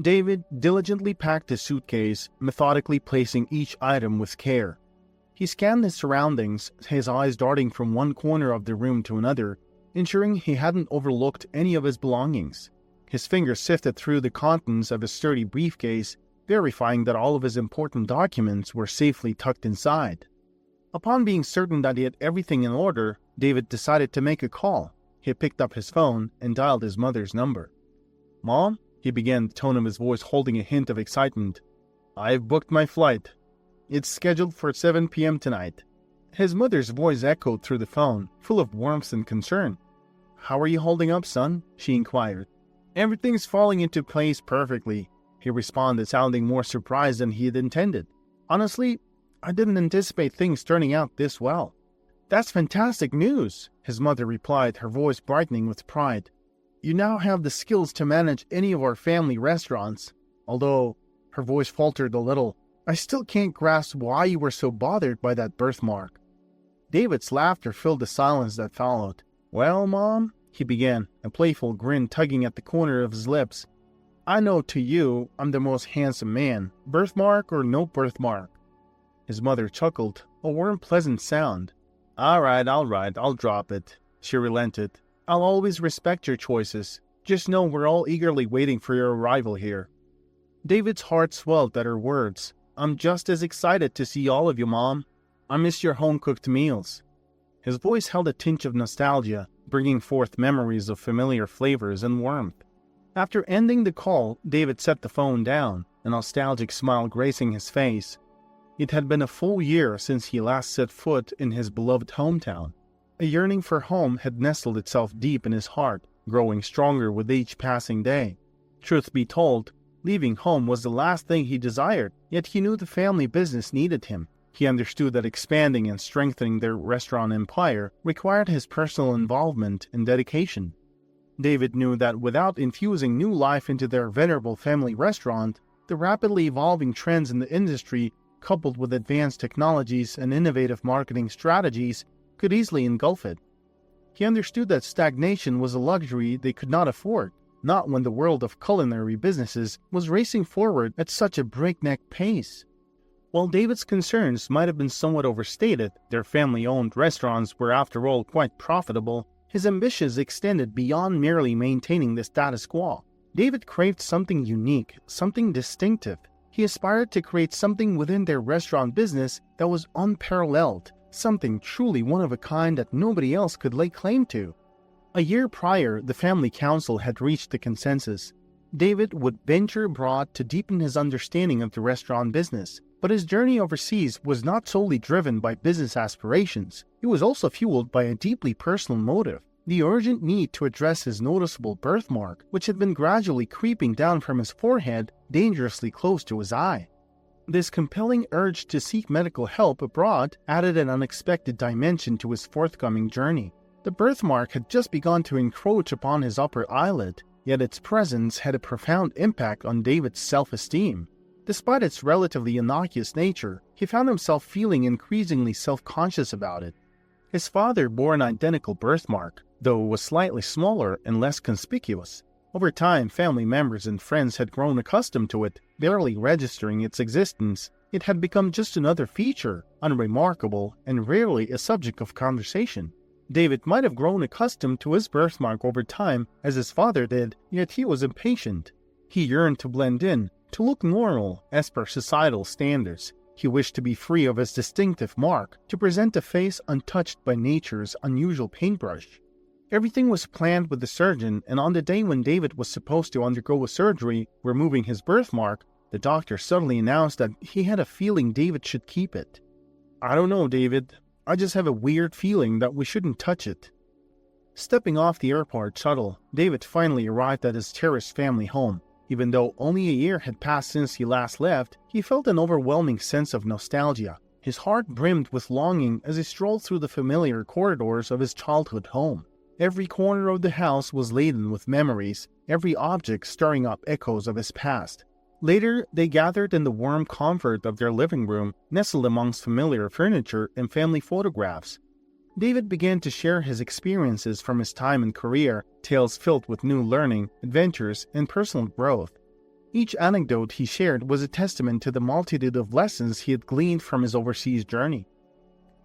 David diligently packed his suitcase, methodically placing each item with care. He scanned his surroundings, his eyes darting from one corner of the room to another, ensuring he hadn't overlooked any of his belongings. His fingers sifted through the contents of his sturdy briefcase, verifying that all of his important documents were safely tucked inside. Upon being certain that he had everything in order, David decided to make a call. He picked up his phone and dialed his mother's number. "Mom?" he began, the tone of his voice holding a hint of excitement. "I've booked my flight. It's scheduled for 7 p.m. tonight." His mother's voice echoed through the phone, full of warmth and concern. "How are you holding up, son?" she inquired. "Everything's falling into place perfectly," he responded, sounding more surprised than he had intended. "Honestly, I didn't anticipate things turning out this well." "That's fantastic news," his mother replied, her voice brightening with pride. "You now have the skills to manage any of our family restaurants. Although," her voice faltered a little, "I still can't grasp why you were so bothered by that birthmark." David's laughter filled the silence that followed. "Well, Mom," he began, a playful grin tugging at the corner of his lips, "I know to you I'm the most handsome man, birthmark or no birthmark." His mother chuckled, a warm, pleasant sound. All right, I'll drop it," she relented. "I'll always respect your choices. Just know we're all eagerly waiting for your arrival here." David's heart swelled at her words. "I'm just as excited to see all of you, Mom. I miss your home-cooked meals." His voice held a tinge of nostalgia, bringing forth memories of familiar flavors and warmth. After ending the call, David set the phone down, a nostalgic smile gracing his face. It had been a full year since he last set foot in his beloved hometown. A yearning for home had nestled itself deep in his heart, growing stronger with each passing day. Truth be told, leaving home was the last thing he desired, yet he knew the family business needed him. He understood that expanding and strengthening their restaurant empire required his personal involvement and dedication. David knew that without infusing new life into their venerable family restaurant, the rapidly evolving trends in the industry, coupled with advanced technologies and innovative marketing strategies, could easily engulf it. He understood that stagnation was a luxury they could not afford, not when the world of culinary businesses was racing forward at such a breakneck pace. While David's concerns might have been somewhat overstated, their family-owned restaurants were after all quite profitable. His ambitions extended beyond merely maintaining the status quo. David craved something unique, something distinctive. He aspired to create something within their restaurant business that was unparalleled, something truly one of a kind that nobody else could lay claim to. A year prior, the family council had reached the consensus. David would venture abroad to deepen his understanding of the restaurant business, but his journey overseas was not solely driven by business aspirations. It was also fueled by a deeply personal motive, the urgent need to address his noticeable birthmark, which had been gradually creeping down from his forehead, dangerously close to his eye. This compelling urge to seek medical help abroad added an unexpected dimension to his forthcoming journey. The birthmark had just begun to encroach upon his upper eyelid, yet its presence had a profound impact on David's self-esteem. Despite its relatively innocuous nature, he found himself feeling increasingly self-conscious about it. His father bore an identical birthmark, though it was slightly smaller and less conspicuous. Over time, family members and friends had grown accustomed to it, barely registering its existence. It had become just another feature, unremarkable, and rarely a subject of conversation. David might have grown accustomed to his birthmark over time, as his father did, yet he was impatient. He yearned to blend in, to look normal as per societal standards. He wished to be free of his distinctive mark, to present a face untouched by nature's unusual paintbrush. Everything was planned with the surgeon, and on the day when David was supposed to undergo a surgery removing his birthmark, the doctor suddenly announced that he had a feeling David should keep it. "I don't know, David. I just have a weird feeling that we shouldn't touch it." Stepping off the airport shuttle, David finally arrived at his cherished family home. Even though only a year had passed since he last left, he felt an overwhelming sense of nostalgia. His heart brimmed with longing as he strolled through the familiar corridors of his childhood home. Every corner of the house was laden with memories, every object stirring up echoes of his past. Later, they gathered in the warm comfort of their living room, nestled amongst familiar furniture and family photographs. David began to share his experiences from his time in Korea, tales filled with new learning, adventures, and personal growth. Each anecdote he shared was a testament to the multitude of lessons he had gleaned from his overseas journey.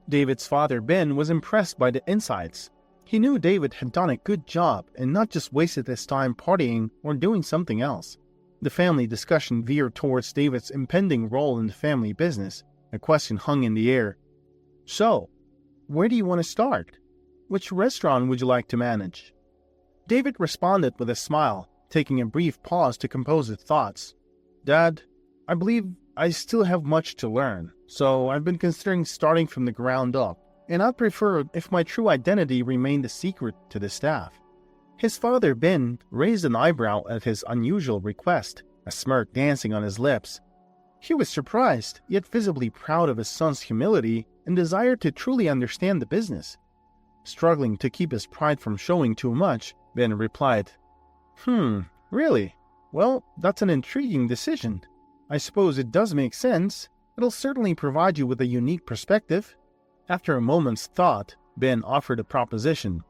David's father, Ben, was impressed by the insights. He knew David had done a good job and not just wasted his time partying or doing something else. The family discussion veered towards David's impending role in the family business. A question hung in the air. So, where do you want to start? Which restaurant would you like to manage? David responded with a smile, taking a brief pause to compose his thoughts. Dad, I believe I still have much to learn, so I've been considering starting from the ground up, and I'd prefer if my true identity remained a secret to the staff. His father, Ben, raised an eyebrow at his unusual request, a smirk dancing on his lips. He was surprised, yet visibly proud of his son's humility and desire to truly understand the business. Struggling to keep his pride from showing too much, Ben replied, Really? Well, that's an intriguing decision. I suppose it does make sense. It'll certainly provide you with a unique perspective." After a moment's thought, Ben offered a proposition.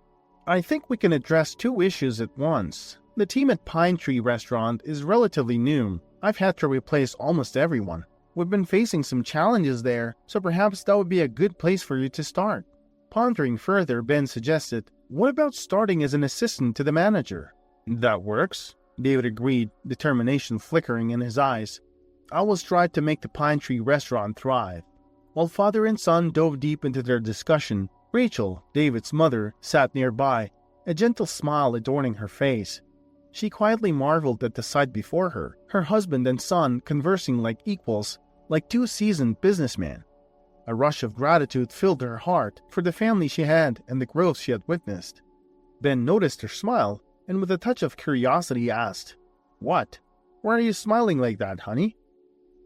"I think we can address two issues at once. The team at Pine Tree Restaurant is relatively new. I've had to replace almost everyone. We've been facing some challenges there, so perhaps that would be a good place for you to start." Pondering further, Ben suggested, "What about starting as an assistant to the manager?" "That works," David agreed, determination flickering in his eyes. "I will strive to make the Pine Tree Restaurant thrive." While father and son dove deep into their discussion, Rachel, David's mother, sat nearby, a gentle smile adorning her face. She quietly marveled at the sight before her, her husband and son conversing like equals, like two seasoned businessmen. A rush of gratitude filled her heart for the family she had and the growth she had witnessed. Ben noticed her smile, and with a touch of curiosity asked, "What? Why are you smiling like that, honey?"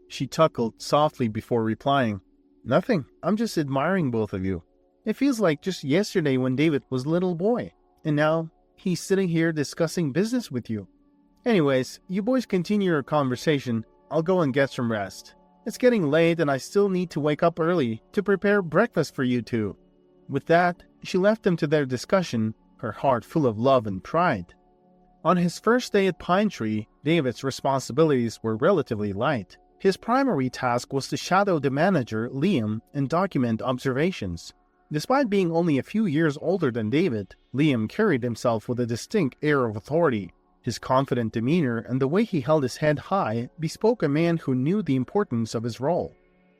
She chuckled softly before replying, "Nothing. I'm just admiring both of you. It feels like just yesterday when David was a little boy, and now he's sitting here discussing business with you. Anyways, you boys continue your conversation. I'll go and get some rest. It's getting late and I still need to wake up early to prepare breakfast for you two." With that, she left them to their discussion, her heart full of love and pride. On his first day at Pine Tree, David's responsibilities were relatively light. His primary task was to shadow the manager, Liam, and document observations. Despite being only a few years older than David, Liam carried himself with a distinct air of authority. His confident demeanor and the way he held his head high bespoke a man who knew the importance of his role.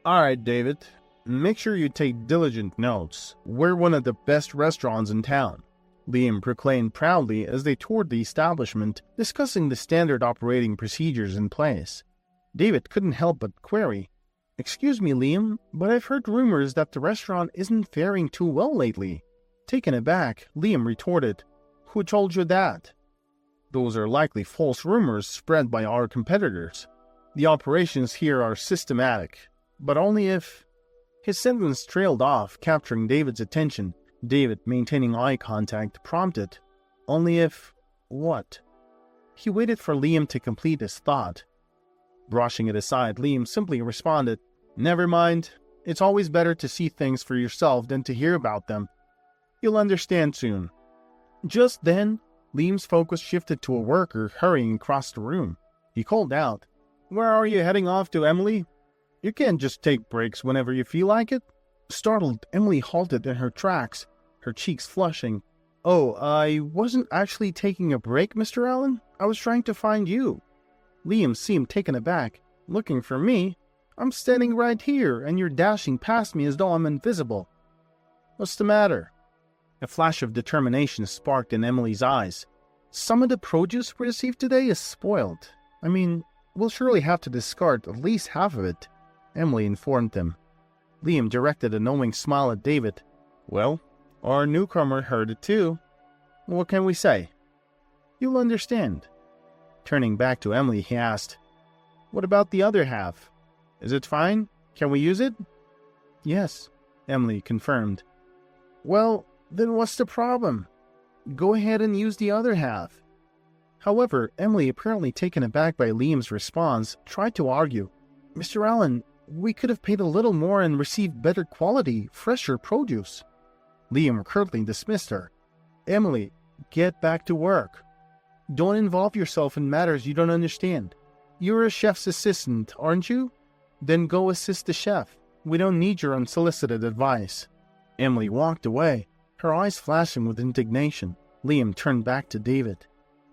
"All right, David, make sure you take diligent notes. We're one of the best restaurants in town," Liam proclaimed proudly as they toured the establishment, discussing the standard operating procedures in place. David couldn't help but query, "Excuse me, Liam, but I've heard rumors that the restaurant isn't faring too well lately." Taken aback, Liam retorted, "Who told you that?" "Those are likely false rumors spread by our competitors. The operations here are systematic, but only if—" His sentence trailed off, capturing David's attention. David, maintaining eye contact, prompted, "Only if— what?" He waited for Liam to complete his thought. Brushing it aside, Liam simply responded, "Never mind. It's always better to see things for yourself than to hear about them. You'll understand soon." Just then, Liam's focus shifted to a worker hurrying across the room. He called out, "Where are you heading off to, Emily? You can't just take breaks whenever you feel like it." Startled, Emily halted in her tracks, her cheeks flushing. "Oh, I wasn't actually taking a break, Mr. Allen. I was trying to find you." Liam seemed taken aback. "Looking for me? I'm standing right here, and you're dashing past me as though I'm invisible. What's the matter?" A flash of determination sparked in Emily's eyes. "Some of the produce we received today is spoiled. I mean, we'll surely have to discard at least half of it," Emily informed them. Liam directed a knowing smile at David. "Well, our newcomer heard it too. What can we say?" "You'll understand." Turning back to Emily, he asked, "What about the other half? Is it fine? Can we use it?" "Yes," Emily confirmed. "Well, then what's the problem? Go ahead and use the other half." However, Emily, apparently taken aback by Liam's response, tried to argue. "Mr. Allen, we could have paid a little more and received better quality, fresher produce." Liam curtly dismissed her. "Emily, get back to work. Don't involve yourself in matters you don't understand. You're a chef's assistant, aren't you? Then go assist the chef. We don't need your unsolicited advice." Emily walked away, her eyes flashing with indignation. Liam turned back to David.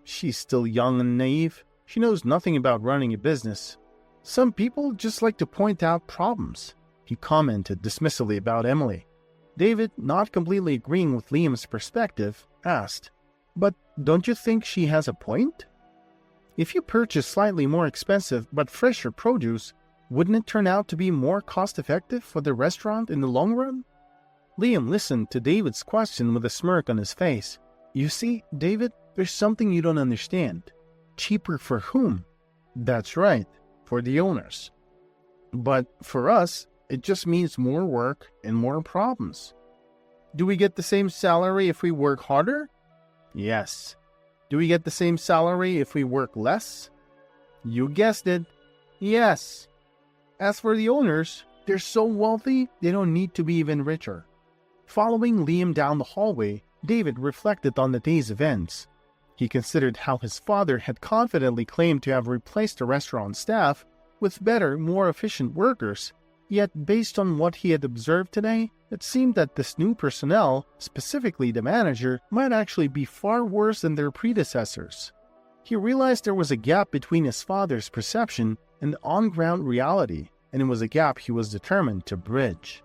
"She's still young and naive. She knows nothing about running a business. Some people just like to point out problems," he commented dismissively about Emily. David, not completely agreeing with Liam's perspective, asked, "But don't you think she has a point? If you purchase slightly more expensive but fresher produce, wouldn't it turn out to be more cost-effective for the restaurant in the long run?" Liam listened to David's question with a smirk on his face. "You see, David, there's something you don't understand. Cheaper for whom?" "That's right, for the owners. But for us, it just means more work and more problems." "Do we get the same salary if we work harder?" "Yes." "Do we get the same salary if we work less?" "You guessed it. Yes." "As for the owners, they're so wealthy, they don't need to be even richer." Following Liam down the hallway, David reflected on the day's events. He considered how his father had confidently claimed to have replaced the restaurant staff with better, more efficient workers, yet based on what he had observed today, it seemed that this new personnel, specifically the manager, might actually be far worse than their predecessors. He realized there was a gap between his father's perception and the on-ground reality, and it was a gap he was determined to bridge.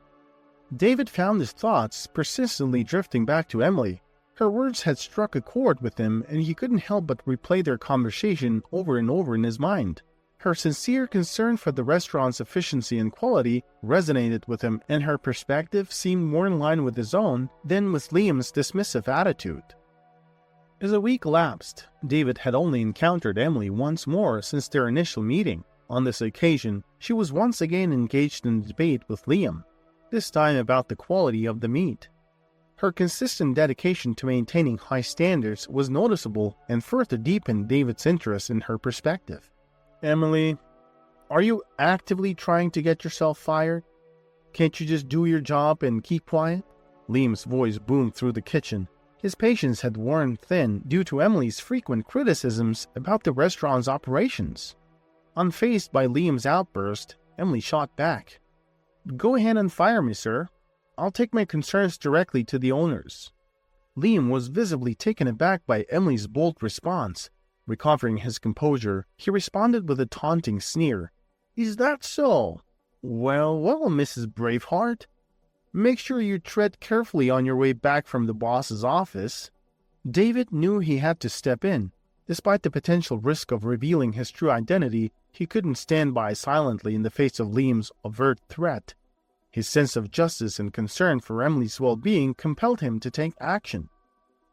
David found his thoughts persistently drifting back to Emily. Her words had struck a chord with him, and he couldn't help but replay their conversation over and over in his mind. Her sincere concern for the restaurant's efficiency and quality resonated with him, and her perspective seemed more in line with his own than with Liam's dismissive attitude. As a week elapsed, David had only encountered Emily once more since their initial meeting. On this occasion, she was once again engaged in a debate with Liam, this time about the quality of the meat. Her consistent dedication to maintaining high standards was noticeable and further deepened David's interest in her perspective. "Emily, are you actively trying to get yourself fired? Can't you just do your job and keep quiet?" Liam's voice boomed through the kitchen. His patience had worn thin due to Emily's frequent criticisms about the restaurant's operations. Unfazed by Liam's outburst, Emily shot back. "Go ahead and fire me, sir. I'll take my concerns directly to the owners." Liam was visibly taken aback by Emily's bold response. Recovering his composure, he responded with a taunting sneer. "Is that so? Well, Mrs. Braveheart. Make sure you tread carefully on your way back from the boss's office." David knew he had to step in. Despite the potential risk of revealing his true identity, he couldn't stand by silently in the face of Liam's overt threat. His sense of justice and concern for Emily's well-being compelled him to take action.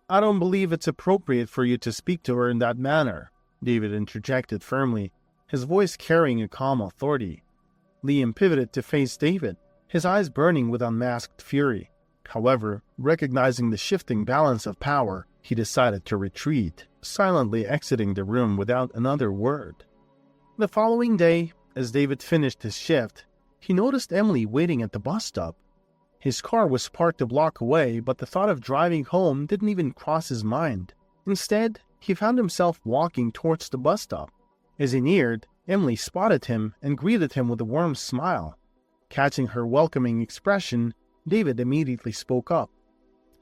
"I don't believe it's appropriate for you to speak to her in that manner," David interjected firmly, his voice carrying a calm authority. Liam pivoted to face David, his eyes burning with unmasked fury. However, recognizing the shifting balance of power, he decided to retreat, silently exiting the room without another word. The following day, as David finished his shift, he noticed Emily waiting at the bus stop. His car was parked a block away, but the thought of driving home didn't even cross his mind. Instead, he found himself walking towards the bus stop. As he neared, Emily spotted him and greeted him with a warm smile. Catching her welcoming expression, David immediately spoke up.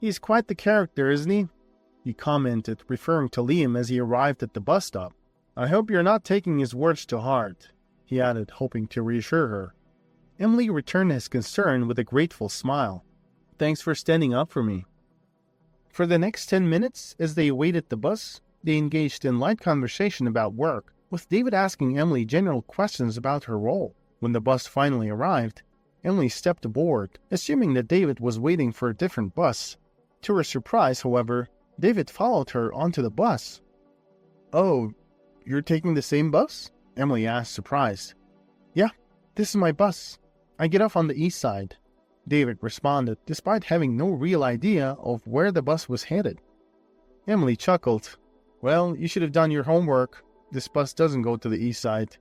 "He's quite the character, isn't he?" he commented, referring to Liam as he arrived at the bus stop. "I hope you're not taking his words to heart," he added, hoping to reassure her. Emily returned his concern with a grateful smile. "Thanks for standing up for me." For the next 10 minutes, as they awaited the bus, they engaged in light conversation about work, with David asking Emily general questions about her role. When the bus finally arrived, Emily stepped aboard, assuming that David was waiting for a different bus. To her surprise, however, David followed her onto the bus. "Oh, you're taking the same bus?" Emily asked, surprised. "Yeah, this is my bus. I get off on the east side," David responded, despite having no real idea of where the bus was headed. Emily chuckled. "Well, you should have done your homework. This bus doesn't go to the east side."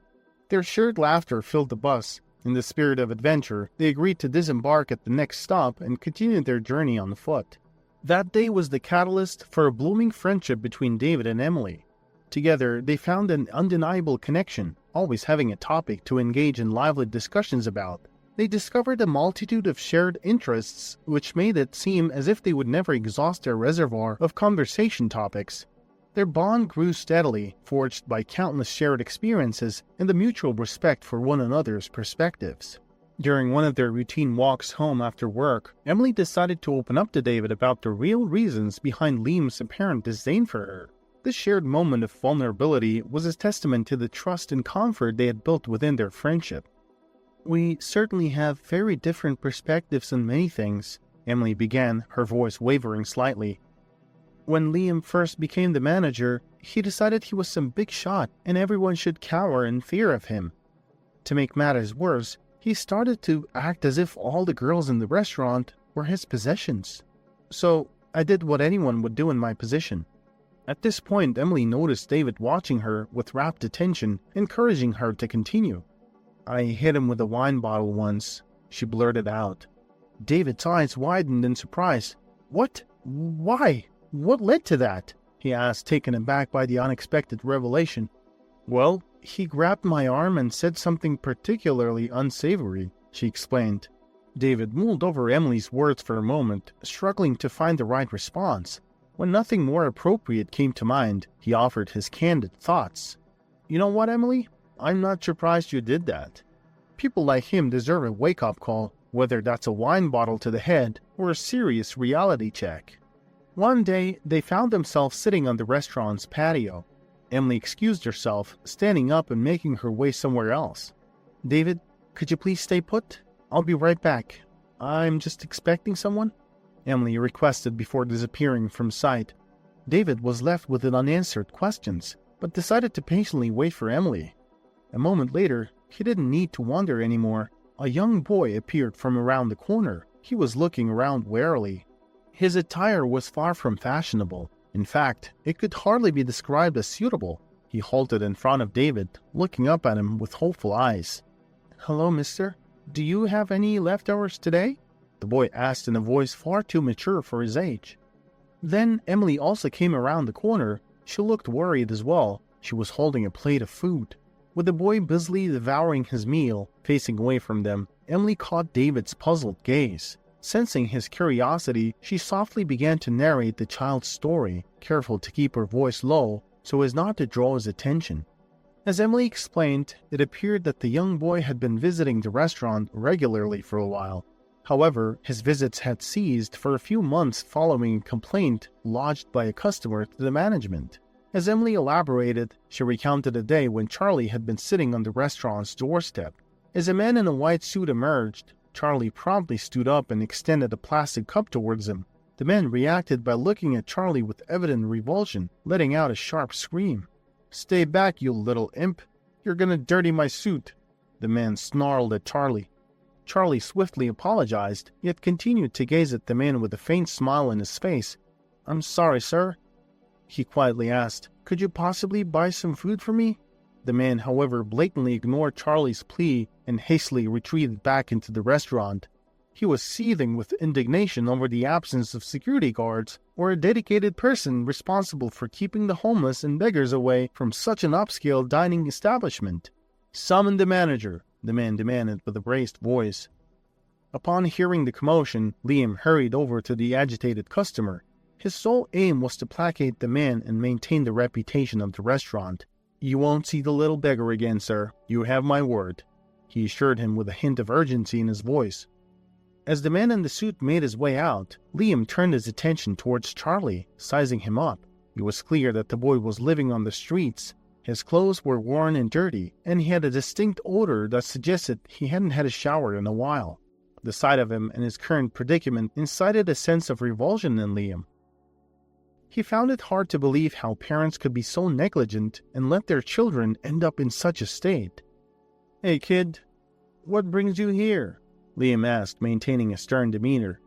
Their shared laughter filled the bus. In the spirit of adventure, they agreed to disembark at the next stop and continued their journey on foot. That day was the catalyst for a blooming friendship between David and Emily. Together, they found an undeniable connection, always having a topic to engage in lively discussions about. They discovered a multitude of shared interests, which made it seem as if they would never exhaust their reservoir of conversation topics. Their bond grew steadily, forged by countless shared experiences and the mutual respect for one another's perspectives. During one of their routine walks home after work, Emily decided to open up to David about the real reasons behind Liam's apparent disdain for her. This shared moment of vulnerability was a testament to the trust and comfort they had built within their friendship. "We certainly have very different perspectives on many things," Emily began, her voice wavering slightly. "When Liam first became the manager, he decided he was some big shot and everyone should cower in fear of him. To make matters worse, he started to act as if all the girls in the restaurant were his possessions. So I did what anyone would do in my position." At this point, Emily noticed David watching her with rapt attention, encouraging her to continue. "I hit him with a wine bottle once," she blurted out. David's eyes widened in surprise. "What? Why? What led to that?" he asked, taken aback by the unexpected revelation. "Well, he grabbed my arm and said something particularly unsavory," she explained. David mulled over Emily's words for a moment, struggling to find the right response. When nothing more appropriate came to mind, he offered his candid thoughts. "You know what, Emily? I'm not surprised you did that. People like him deserve a wake-up call, whether that's a wine bottle to the head or a serious reality check." One day, they found themselves sitting on the restaurant's patio. Emily excused herself, standing up and making her way somewhere else. "David, could you please stay put? I'll be right back. I'm just expecting someone," Emily requested before disappearing from sight. David was left with unanswered questions, but decided to patiently wait for Emily. A moment later, he didn't need to wonder anymore. A young boy appeared from around the corner. He was looking around warily. His attire was far from fashionable. In fact, it could hardly be described as suitable. He halted in front of David, looking up at him with hopeful eyes. "Hello, mister. Do you have any leftovers today?" the boy asked in a voice far too mature for his age. Then Emily also came around the corner. She looked worried as well. She was holding a plate of food. With the boy busily devouring his meal, facing away from them, Emily caught David's puzzled gaze. Sensing his curiosity, she softly began to narrate the child's story, careful to keep her voice low so as not to draw his attention. As Emily explained, it appeared that the young boy had been visiting the restaurant regularly for a while. However, his visits had ceased for a few months following a complaint lodged by a customer to the management. As Emily elaborated, she recounted a day when Charlie had been sitting on the restaurant's doorstep. As a man in a white suit emerged, Charlie promptly stood up and extended a plastic cup towards him. The man reacted by looking at Charlie with evident revulsion, letting out a sharp scream. "Stay back, you little imp! You're gonna dirty my suit!" the man snarled at Charlie. Charlie swiftly apologized, yet continued to gaze at the man with a faint smile on his face. "I'm sorry, sir," he quietly asked. "Could you possibly buy some food for me?" The man, however, blatantly ignored Charlie's plea and hastily retreated back into the restaurant. He was seething with indignation over the absence of security guards or a dedicated person responsible for keeping the homeless and beggars away from such an upscale dining establishment. "Summon the manager," the man demanded with a raised voice. Upon hearing the commotion, Liam hurried over to the agitated customer. His sole aim was to placate the man and maintain the reputation of the restaurant. "You won't see the little beggar again, sir. You have my word," he assured him with a hint of urgency in his voice. As the man in the suit made his way out, Liam turned his attention towards Charlie, sizing him up. It was clear that the boy was living on the streets. His clothes were worn and dirty, and he had a distinct odor that suggested he hadn't had a shower in a while. The sight of him in his current predicament incited a sense of revulsion in Liam. He found it hard to believe how parents could be so negligent and let their children end up in such a state. "Hey, kid, what brings you here?" Liam asked, maintaining a stern demeanor.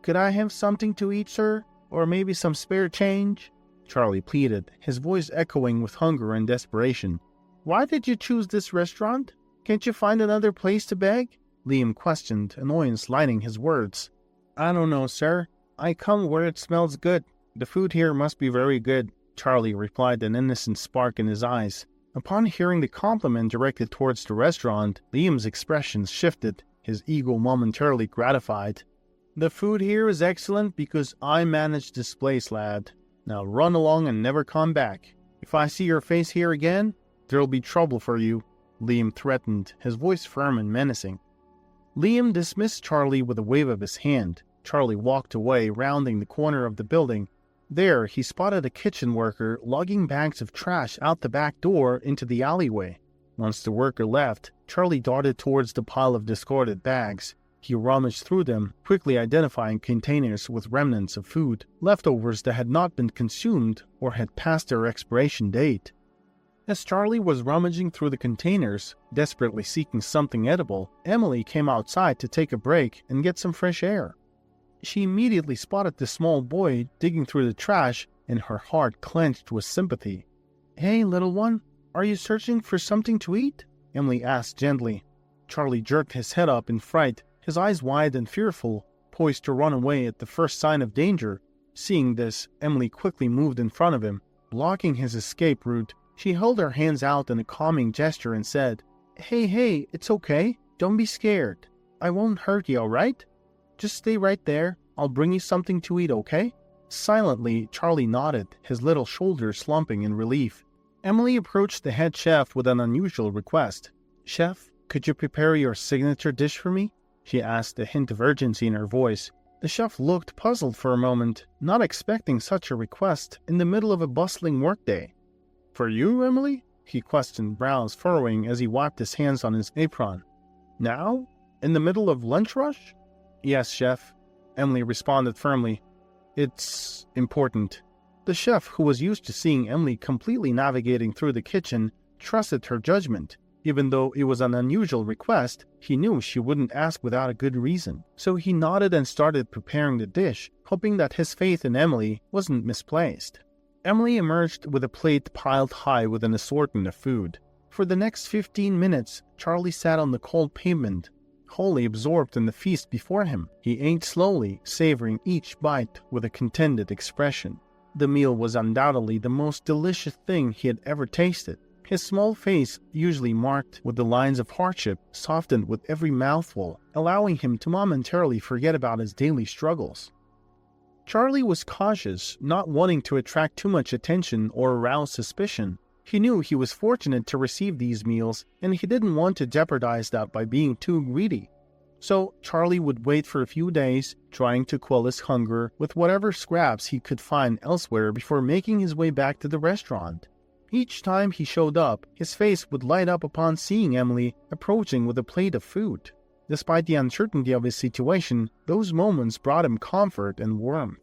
"Could I have something to eat, sir? Or maybe some spare change?" Charlie pleaded, his voice echoing with hunger and desperation. "Why did you choose this restaurant? Can't you find another place to beg?" Liam questioned, annoyance lighting his words. "I don't know, sir. I come where it smells good. The food here must be very good," Charlie replied, an innocent spark in his eyes. Upon hearing the compliment directed towards the restaurant, Liam's expression shifted, his ego momentarily gratified. "The food here is excellent because I manage this place, lad. Now run along and never come back. If I see your face here again, there'll be trouble for you," Liam threatened, his voice firm and menacing. Liam dismissed Charlie with a wave of his hand. Charlie walked away, rounding the corner of the building. There, he spotted a kitchen worker lugging bags of trash out the back door into the alleyway. Once the worker left, Charlie darted towards the pile of discarded bags. He rummaged through them, quickly identifying containers with remnants of food, leftovers that had not been consumed or had passed their expiration date. As Charlie was rummaging through the containers, desperately seeking something edible, Emily came outside to take a break and get some fresh air. She immediately spotted the small boy digging through the trash, and her heart clenched with sympathy. "Hey, little one, are you searching for something to eat?" Emily asked gently. Charlie jerked his head up in fright, his eyes wide and fearful, poised to run away at the first sign of danger. Seeing this, Emily quickly moved in front of him, blocking his escape route. She held her hands out in a calming gesture and said, Hey, it's okay. Don't be scared. I won't hurt you, alright? Just stay right there. I'll bring you something to eat, okay?" Silently, Charlie nodded, his little shoulders slumping in relief. Emily approached the head chef with an unusual request. "Chef, could you prepare your signature dish for me?" she asked, a hint of urgency in her voice. The chef looked puzzled for a moment, not expecting such a request in the middle of a bustling workday. "For you, Emily?" he questioned, brows furrowing as he wiped his hands on his apron. "Now? In the middle of lunch rush?" "Yes, chef," Emily responded firmly. "It's important." The chef, who was used to seeing Emily completely navigating through the kitchen, trusted her judgment. Even though it was an unusual request, he knew she wouldn't ask without a good reason. So he nodded and started preparing the dish, hoping that his faith in Emily wasn't misplaced. Emily emerged with a plate piled high with an assortment of food. For the next 15 minutes, Charlie sat on the cold pavement, wholly absorbed in the feast before him. He ate slowly, savoring each bite with a contented expression. The meal was undoubtedly the most delicious thing he had ever tasted. His small face, usually marked with the lines of hardship, softened with every mouthful, allowing him to momentarily forget about his daily struggles. Charlie was cautious, not wanting to attract too much attention or arouse suspicion. He knew he was fortunate to receive these meals, and he didn't want to jeopardize that by being too greedy. So Charlie would wait for a few days, trying to quell his hunger with whatever scraps he could find elsewhere before making his way back to the restaurant. Each time he showed up, his face would light up upon seeing Emily approaching with a plate of food. Despite the uncertainty of his situation, those moments brought him comfort and warmth.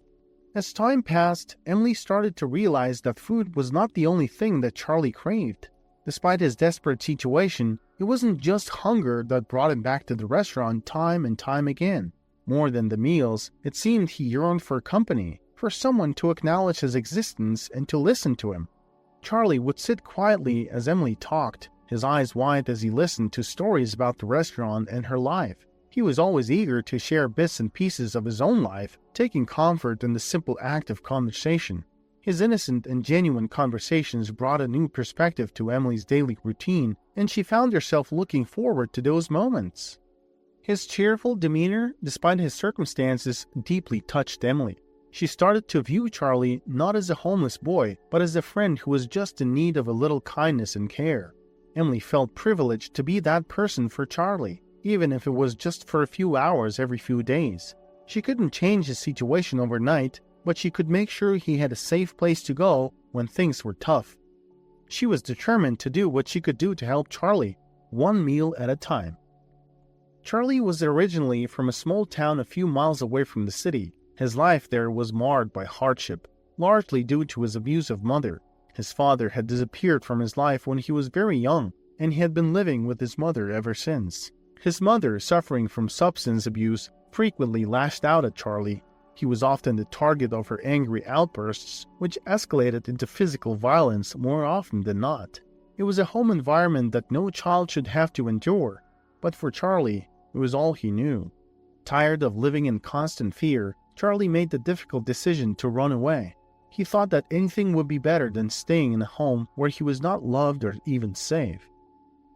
As time passed, Emily started to realize that food was not the only thing that Charlie craved. Despite his desperate situation, it wasn't just hunger that brought him back to the restaurant time and time again. More than the meals, it seemed he yearned for company, for someone to acknowledge his existence and to listen to him. Charlie would sit quietly as Emily talked, his eyes wide as he listened to stories about the restaurant and her life. He was always eager to share bits and pieces of his own life, taking comfort in the simple act of conversation. His innocent and genuine conversations brought a new perspective to Emily's daily routine, and she found herself looking forward to those moments. His cheerful demeanor, despite his circumstances, deeply touched Emily. She started to view Charlie not as a homeless boy, but as a friend who was just in need of a little kindness and care. Emily felt privileged to be that person for Charlie, even if it was just for a few hours every few days. She couldn't change his situation overnight, but she could make sure he had a safe place to go when things were tough. She was determined to do what she could do to help Charlie, one meal at a time. Charlie was originally from a small town a few miles away from the city. His life there was marred by hardship, largely due to his abusive mother. His father had disappeared from his life when he was very young, and he had been living with his mother ever since. His mother, suffering from substance abuse, frequently lashed out at Charlie. He was often the target of her angry outbursts, which escalated into physical violence more often than not. It was a home environment that no child should have to endure, but for Charlie, it was all he knew. Tired of living in constant fear, Charlie made the difficult decision to run away. He thought that anything would be better than staying in a home where he was not loved or even safe.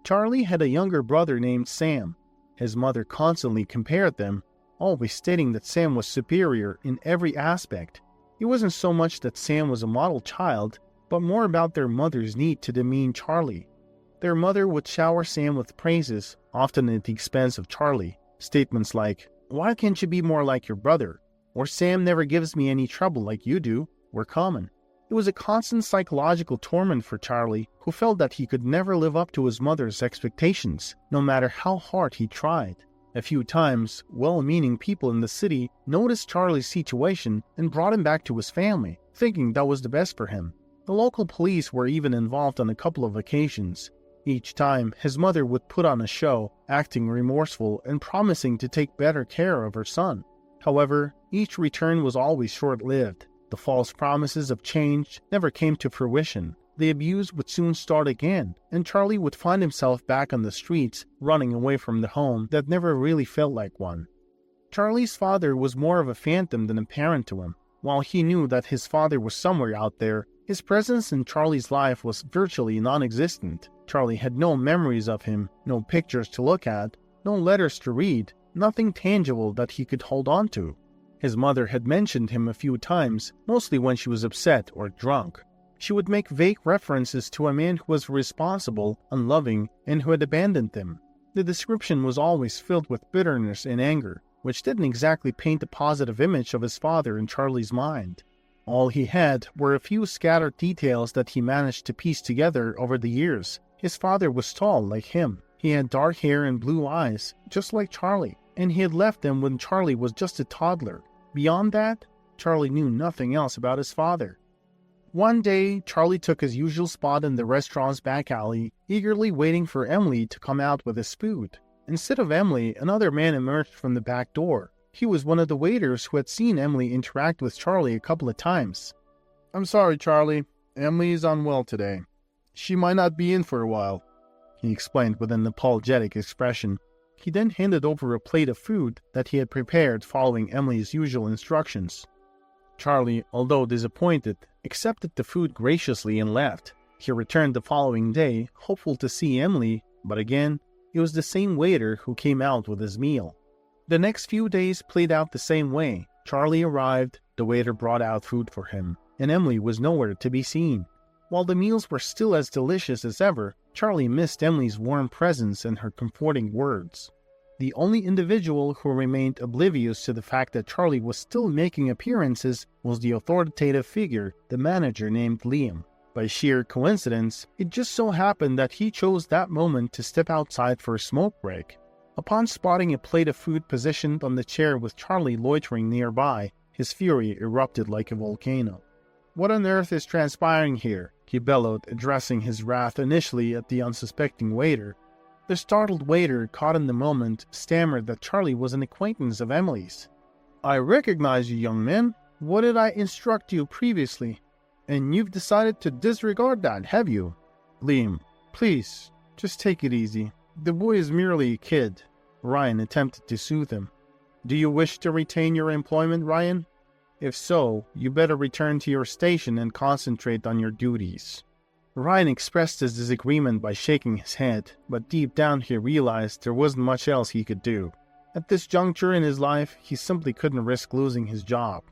Charlie had a younger brother named Sam. His mother constantly compared them, always stating that Sam was superior in every aspect. It wasn't so much that Sam was a model child, but more about their mother's need to demean Charlie. Their mother would shower Sam with praises, often at the expense of Charlie. Statements like, "Why can't you be more like your brother?" or "Sam never gives me any trouble like you do," were common. It was a constant psychological torment for Charlie, who felt that he could never live up to his mother's expectations, no matter how hard he tried. A few times, well-meaning people in the city noticed Charlie's situation and brought him back to his family, thinking that was the best for him. The local police were even involved on a couple of occasions. Each time, his mother would put on a show, acting remorseful and promising to take better care of her son. However, each return was always short-lived. The false promises of change never came to fruition. The abuse would soon start again, and Charlie would find himself back on the streets, running away from the home that never really felt like one. Charlie's father was more of a phantom than a parent to him. While he knew that his father was somewhere out there, his presence in Charlie's life was virtually non-existent. Charlie had no memories of him, no pictures to look at, no letters to read, nothing tangible that he could hold on to. His mother had mentioned him a few times, mostly when she was upset or drunk. She would make vague references to a man who was irresponsible, unloving, and who had abandoned them. The description was always filled with bitterness and anger, which didn't exactly paint a positive image of his father in Charlie's mind. All he had were a few scattered details that he managed to piece together over the years. His father was tall like him. He had dark hair and blue eyes, just like Charlie, and he had left them when Charlie was just a toddler. Beyond that, Charlie knew nothing else about his father. One day, Charlie took his usual spot in the restaurant's back alley, eagerly waiting for Emily to come out with his food. Instead of Emily, another man emerged from the back door. He was one of the waiters who had seen Emily interact with Charlie a couple of times. "I'm sorry, Charlie. Emily is unwell today. She might not be in for a while," he explained with an apologetic expression. He then handed over a plate of food that he had prepared following Emily's usual instructions. Charlie, although disappointed, accepted the food graciously and left. He returned the following day, hopeful to see Emily, but again, it was the same waiter who came out with his meal. The next few days played out the same way. Charlie arrived, the waiter brought out food for him, and Emily was nowhere to be seen. While the meals were still as delicious as ever, Charlie missed Emily's warm presence and her comforting words. The only individual who remained oblivious to the fact that Charlie was still making appearances was the authoritative figure, the manager named Liam. By sheer coincidence, it just so happened that he chose that moment to step outside for a smoke break. Upon spotting a plate of food positioned on the chair with Charlie loitering nearby, his fury erupted like a volcano. "What on earth is transpiring here?" he bellowed, addressing his wrath initially at the unsuspecting waiter. The startled waiter, caught in the moment, stammered that Charlie was an acquaintance of Emily's. "I recognize you, young man. What did I instruct you previously? And you've decided to disregard that, have you?" "Liam, please, just take it easy. The boy is merely a kid." Ryan attempted to soothe him. "Do you wish to retain your employment, Ryan? If so, you better return to your station and concentrate on your duties." Ryan expressed his disagreement by shaking his head, but deep down he realized there wasn't much else he could do. At this juncture in his life, he simply couldn't risk losing his job.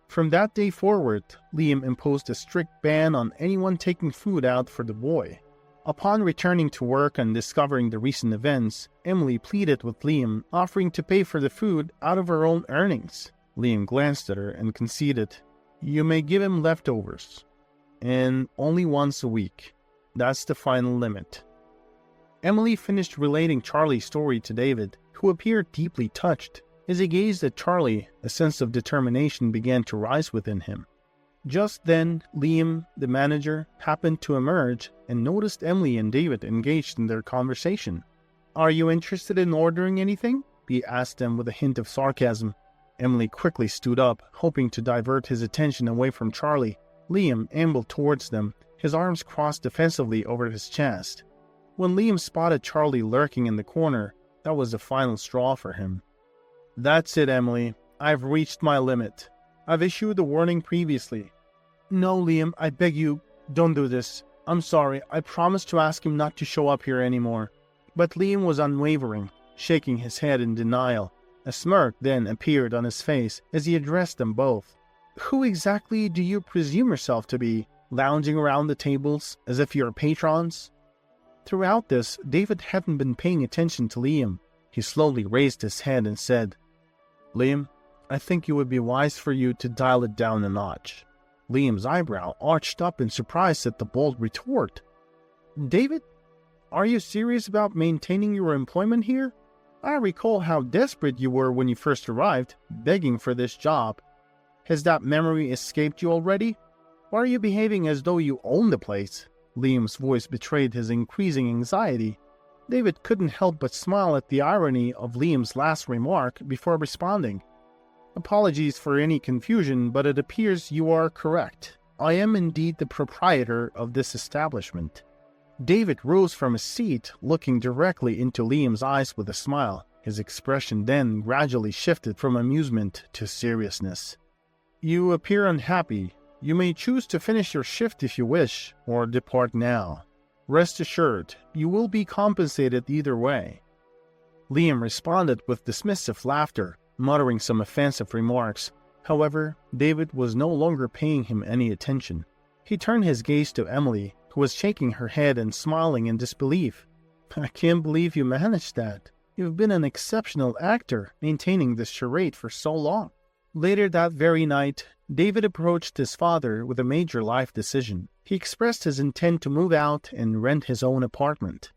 From that day forward, Liam imposed a strict ban on anyone taking food out for the boy. Upon returning to work and discovering the recent events, Emily pleaded with Liam, offering to pay for the food out of her own earnings. Liam glanced at her and conceded, "You may give him leftovers. And only once a week. That's the final limit." Emily finished relating Charlie's story to David, who appeared deeply touched. As he gazed at Charlie, a sense of determination began to rise within him. Just then, Liam, the manager, happened to emerge and noticed Emily and David engaged in their conversation. "Are you interested in ordering anything?" he asked them with a hint of sarcasm. Emily quickly stood up, hoping to divert his attention away from Charlie. Liam ambled towards them, his arms crossed defensively over his chest. When Liam spotted Charlie lurking in the corner, that was the final straw for him. "That's it, Emily. I've reached my limit. I've issued a warning previously. No, Liam, I beg you, don't do this. I'm sorry, I promised to ask him not to show up here anymore. But Liam was unwavering, shaking his head in denial. A smirk then appeared on his face as he addressed them both. Who exactly do you presume yourself to be, lounging around the tables as if you're patrons? Throughout this, David hadn't been paying attention to Liam. He slowly raised his head and said, Liam, I think it would be wise for you to dial it down a notch. Liam's eyebrow arched up in surprise at the bold retort. David, are you serious about maintaining your employment here? I recall how desperate you were when you first arrived, begging for this job. Has that memory escaped you already? Why are you behaving as though you own the place? Liam's voice betrayed his increasing anxiety. David couldn't help but smile at the irony of Liam's last remark before responding. Apologies for any confusion, but it appears you are correct. I am indeed the proprietor of this establishment. David rose from his seat, looking directly into Liam's eyes with a smile. His expression then gradually shifted from amusement to seriousness. You appear unhappy. You may choose to finish your shift if you wish, or depart now. Rest assured, you will be compensated either way. Liam responded with dismissive laughter, muttering some offensive remarks. However, David was no longer paying him any attention. He turned his gaze to Emily, who was shaking her head and smiling in disbelief. I can't believe you managed that. You've been an exceptional actor, maintaining this charade for so long. Later that very night, David approached his father with a major life decision. He expressed his intent to move out and rent his own apartment.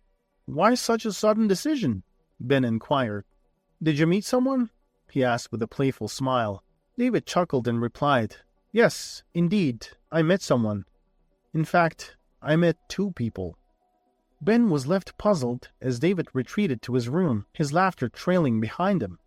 Why such a sudden decision? Ben inquired. Did you meet someone? He asked with a playful smile. David chuckled and replied, Yes, indeed, I met someone. In fact, I met two people. Ben was left puzzled as David retreated to his room, his laughter trailing behind him.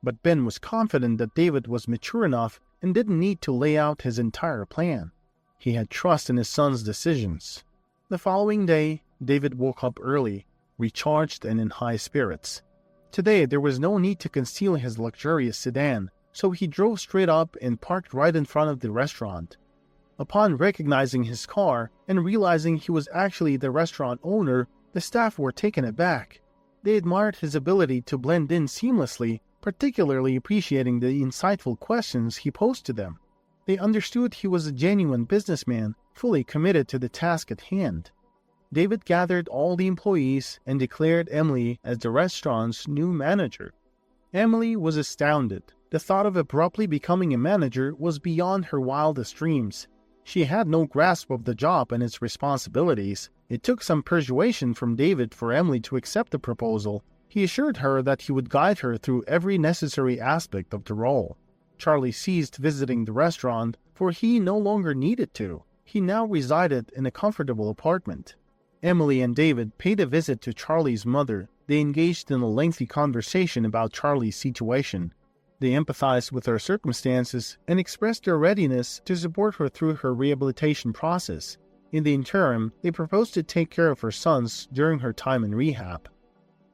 But Ben was confident that David was mature enough and didn't need to lay out his entire plan. He had trust in his son's decisions. The following day, David woke up early, recharged and in high spirits. Today, there was no need to conceal his luxurious sedan, so he drove straight up and parked right in front of the restaurant. Upon recognizing his car and realizing he was actually the restaurant owner, the staff were taken aback. They admired his ability to blend in seamlessly, particularly appreciating the insightful questions he posed to them. They understood he was a genuine businessman, fully committed to the task at hand. David gathered all the employees and declared Emily as the restaurant's new manager. Emily was astounded. The thought of abruptly becoming a manager was beyond her wildest dreams. She had no grasp of the job and its responsibilities. It took some persuasion from David for Emily to accept the proposal. He assured her that he would guide her through every necessary aspect of the role. Charlie ceased visiting the restaurant, for he no longer needed to. He now resided in a comfortable apartment. Emily and David paid a visit to Charlie's mother. They engaged in a lengthy conversation about Charlie's situation. They empathized with her circumstances and expressed their readiness to support her through her rehabilitation process. In the interim, they proposed to take care of her sons during her time in rehab.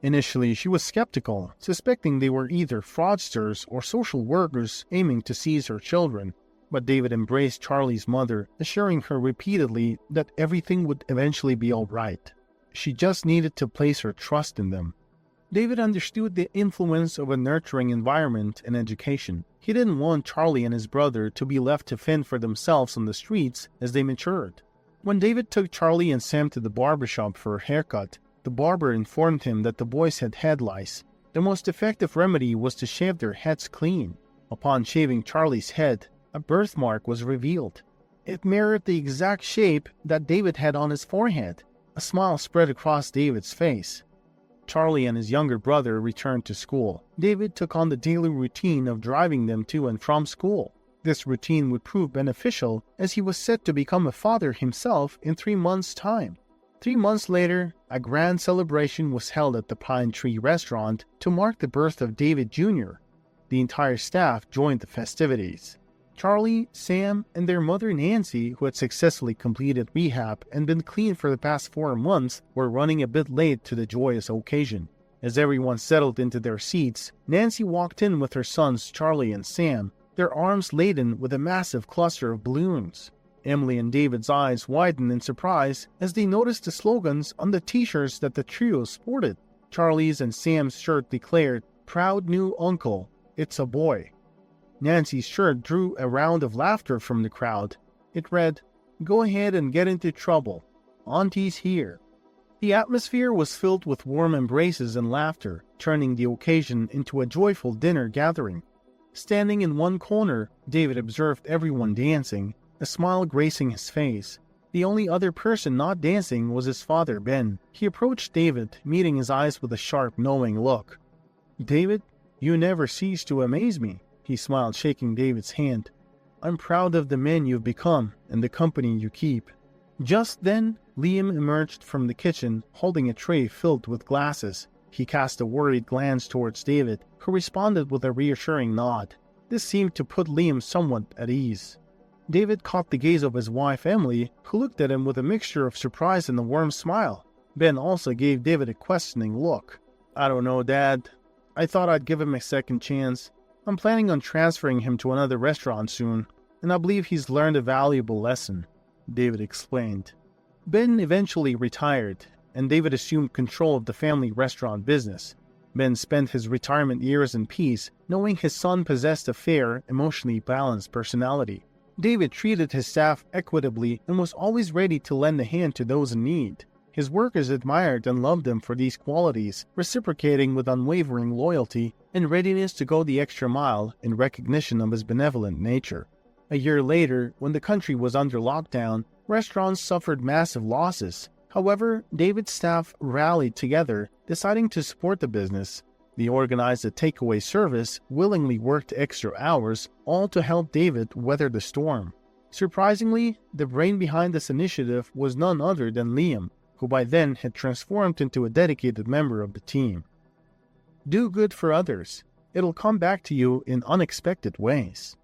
Initially, she was skeptical, suspecting they were either fraudsters or social workers aiming to seize her children. But David embraced Charlie's mother, assuring her repeatedly that everything would eventually be all right. She just needed to place her trust in them. David understood the influence of a nurturing environment and education. He didn't want Charlie and his brother to be left to fend for themselves on the streets as they matured. When David took Charlie and Sam to the barbershop for a haircut, the barber informed him that the boys had head lice. The most effective remedy was to shave their heads clean. Upon shaving Charlie's head, a birthmark was revealed. It mirrored the exact shape that David had on his forehead. A smile spread across David's face. Charlie and his younger brother returned to school. David took on the daily routine of driving them to and from school. This routine would prove beneficial as he was set to become a father himself in 3 months' time. 3 months later, a grand celebration was held at the Pine Tree restaurant to mark the birth of David Jr. The entire staff joined the festivities. Charlie, Sam, and their mother Nancy, who had successfully completed rehab and been clean for the past 4 months, were running a bit late to the joyous occasion. As everyone settled into their seats, Nancy walked in with her sons Charlie and Sam, their arms laden with a massive cluster of balloons. Emily and David's eyes widened in surprise as they noticed the slogans on the t-shirts that the trio sported. Charlie's and Sam's shirt declared, "Proud new uncle, it's a boy." Nancy's shirt drew a round of laughter from the crowd. It read, "Go ahead and get into trouble. Auntie's here." The atmosphere was filled with warm embraces and laughter, turning the occasion into a joyful dinner gathering. Standing in one corner, David observed everyone dancing, a smile gracing his face. The only other person not dancing was his father, Ben. He approached David, meeting his eyes with a sharp, knowing look. "David, you never cease to amaze me," he smiled, shaking David's hand. "I'm proud of the man you've become and the company you keep." Just then, Liam emerged from the kitchen, holding a tray filled with glasses. He cast a worried glance towards David, who responded with a reassuring nod. This seemed to put Liam somewhat at ease. David caught the gaze of his wife Emily, who looked at him with a mixture of surprise and a warm smile. Ben also gave David a questioning look. "I don't know, Dad. I thought I'd give him a second chance. I'm planning on transferring him to another restaurant soon, and I believe he's learned a valuable lesson," David explained. Ben eventually retired, and David assumed control of the family restaurant business. Ben spent his retirement years in peace, knowing his son possessed a fair, emotionally balanced personality. David treated his staff equitably and was always ready to lend a hand to those in need. His workers admired and loved him for these qualities, reciprocating with unwavering loyalty and readiness to go the extra mile in recognition of his benevolent nature. A year later, when the country was under lockdown, restaurants suffered massive losses. However, David's staff rallied together, deciding to support the business. They organized a takeaway service, willingly worked extra hours, all to help David weather the storm. Surprisingly, the brain behind this initiative was none other than Liam, who by then had transformed into a dedicated member of the team. Do good for others. It'll come back to you in unexpected ways.